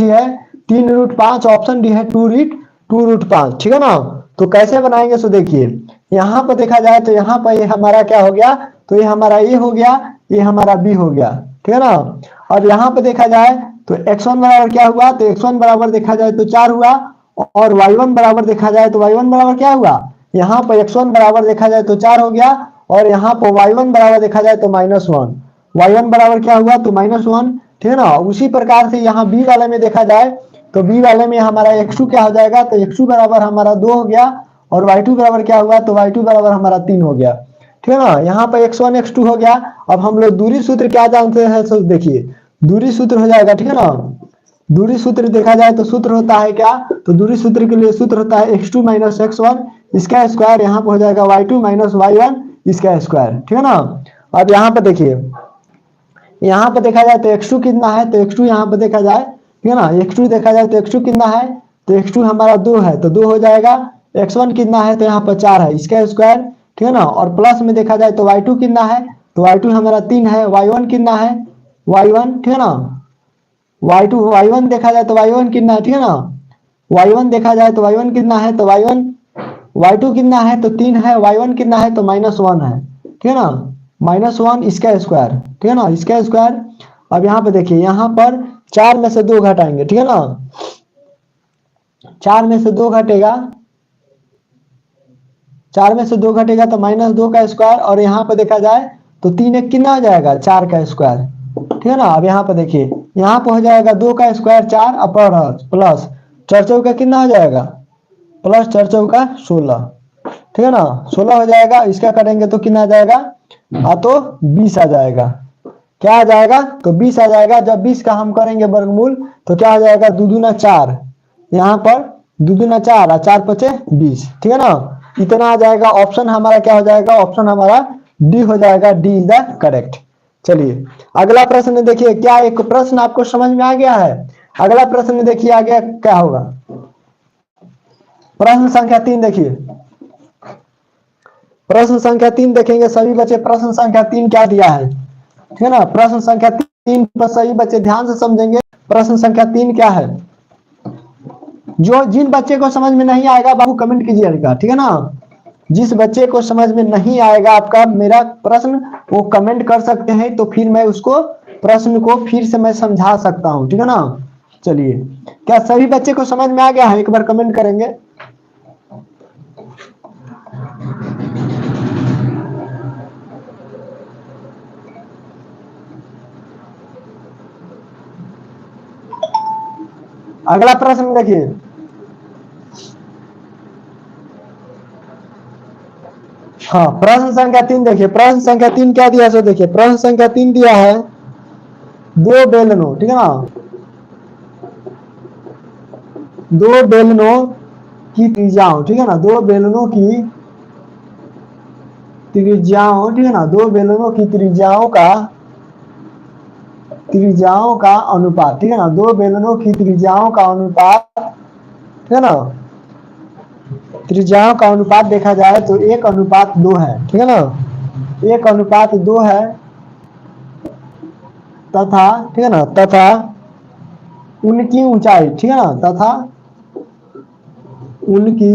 है 3√5, option D है 2√5, ठीक है ना। तो कैसे बनाएंगे सो देखिए, यहाँ पर देखा जाए तो यहाँ पर ये हमारा क्या हो गया, तो ये हमारा ए हो गया, ये हमारा बी हो गया, ठीक है ना। अब यहाँ पर देखा जाए तो x1 बराबर क्या हुआ, तो x1 बराबर देखा जाए तो 4 हुआ, और y1 बराबर देखा जाए तो y1 बराबर क्या हुआ, यहाँ पर x1 बराबर देखा जाए तो 4 हो गया, और यहाँ पर y1 बराबर देखा जाए तो -1, y1 बराबर क्या हुआ तो -1, ठीक है ना। उसी प्रकार से यहाँ बी वाले में देखा जाए तो बी वाले में हमारा x2 क्या हो जाएगा, तो x2 बराबर हमारा 2 हो गया, और y2 बराबर क्या हुआ, तो y2 बराबर हमारा 3 हो गया, ठीक है ना। यहाँ पर x1 x2 हो गया। अब हम लोग दूरी सूत्र क्या जानते हैं, तो देखिए दूरी सूत्र हो जाएगा, ठीक है ना। दूरी सूत्र देखा जाए तो सूत्र होता है क्या, तो दूरी सूत्र के लिए सूत्र होता है x2 - x1 इसका स्क्वायर, यहाँ पर हो जाएगा y2 - y1 इसका स्क्वायर, ठीक है ना। अब यहाँ पर देखिए, यहाँ पर देखा जाए तो x2 कितना है, तो x2 यहाँ पर देखा जाए, ठीक है ना, x2 देखा जाए तो x2 कितना है, तो x2 हमारा 2 है, तो 2 हो जाएगा। x1 कितना है, तो यहाँ पर 4 है इसका स्क्वायर, ठीक है ना। और प्लस में देखा जाए तो y2 कितना है, तो y2 हमारा 3 है, y1 कितना है, y1, ठीक है ना, y1 देखा जाए तो y1 कितना है, ठीक है ना, y1 देखा जाए तो y1 कितना है, तो y2 कितना है, तो 3 है, y1 कितना है, तो -1 है, ठीक है ना, -1 इसका स्क्वायर, ठीक है ना, इसका स्क्वायर। अब यहाँ पे देखिए, यहाँ पर 4 में से 2 घटाएंगे, ठीक है ना, 4 में से 2 घटेगा, 4 में से 2 घटेगा तो -2 का स्क्वायर, और यहाँ पे देखा जाए तो 3 एक कितना हो जाएगा, 4 का स्क्वायर, ठीक है ना। अब यहाँ पे देखिए, यहाँ पे हो जाएगा 2 का स्क्वायर 4 अपर प्लस 4 चौका कितना हो जाएगा, प्लस 4 चौका 16, ठीक है ना, 16 हो जाएगा। इसका करेंगे तो कितना आ जाएगा, तो 20 आ जाएगा, क्या आ जाएगा, तो 20 आ जाएगा। जब 20 का हम करेंगे वर्गमूल तो क्या हो जाएगा, 2 दूना 4, यहाँ पर 2 दूना 4 और 4 पचे 20, ठीक है ना, इतना आ जाएगा। ऑप्शन हमारा क्या हो जाएगा, ऑप्शन हमारा डी हो जाएगा, डी इज द करेक्ट। चलिए अगला प्रश्न देखिए, क्या एक प्रश्न आपको समझ में आ गया है। अगला प्रश्न देखिए आगे क्या होगा, प्रश्न संख्या 3 देखिए, प्रश्न संख्या 3 देखेंगे सभी बच्चे, प्रश्न संख्या 3 क्या दिया है, ठीक है ना। प्रश्न संख्या 3 पर सभी बच्चे ध्यान से समझेंगे। प्रश्न संख्या 3 क्या है, जो जिन बच्चे को समझ में नहीं आएगा बाबू कमेंट कीजिएगा, ठीक है ना। जिस बच्चे को समझ में नहीं आएगा आपका मेरा प्रश्न, वो कमेंट कर सकते हैं, तो फिर मैं उसको प्रश्न को फिर से मैं समझा सकता हूं, ठीक है ना। चलिए, क्या सभी बच्चे को समझ में आ गया है, एक बार कमेंट करेंगे। अगला प्रश्न देखिए, हाँ प्रश्न संख्या 3 देखिए, प्रश्न संख्या 3 क्या दिया सो देखिए, प्रश्न संख्या 3 दिया है 2 बेलनों, ठीक है ना, 2 बेलनों की त्रिज्याओं, ठीक है ना, 2 बेलनों की त्रिज्याओं, ठीक है ना, 2 बेलनों की त्रिज्याओं का अनुपात, ठीक है ना, 2 बेलनों की त्रिज्याओं का अनुपात, ठीक है ना, त्रिज्याओं का अनुपात देखा जाए तो 1:2 है, ठीक है ना, 1:2 है, तथा ठीक है ना, तथा उनकी ऊंचाई, ठीक है ना, तथा उनकी,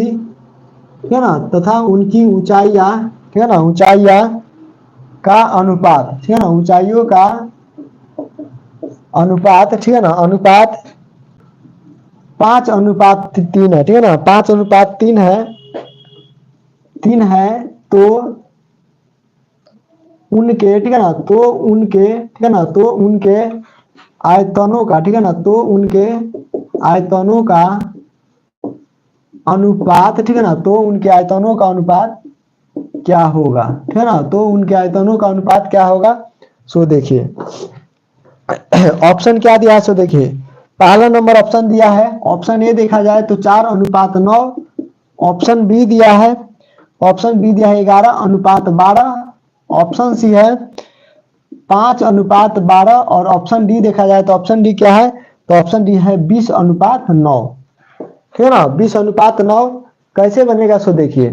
ठीक है ना, तथा उनकी ऊंचाइयां, ठीक है ना, ऊंचाइयां का अनुपात, ठीक है ना, ऊंचाइयों का अनुपात, ठीक है ना, अनुपात 5:3 है, ठीक है ना, 5:3 है, 3 है, तो उनके, ठीक है ना, तो उनके, ठीक है ना, तो उनके आयतनों का, ठीक है ना, तो उनके आयतनों का अनुपात, ठीक है ना, तो उनके आयतनों का अनुपात क्या होगा, ठीक है ना, तो उनके आयतनों का अनुपात क्या होगा। सो देखिए ऑप्शन क्या दिया है, सो देखिए पहला नंबर ऑप्शन दिया है, ऑप्शन ए देखा जाए तो 4:9, ऑप्शन बी दिया है, ऑप्शन बी दिया है 11:12, ऑप्शन सी है 5:12, और ऑप्शन डी देखा जाए तो ऑप्शन डी क्या है, तो ऑप्शन डी है 20:9, ठीक है ना, 20:9 कैसे बनेगा सो देखिए,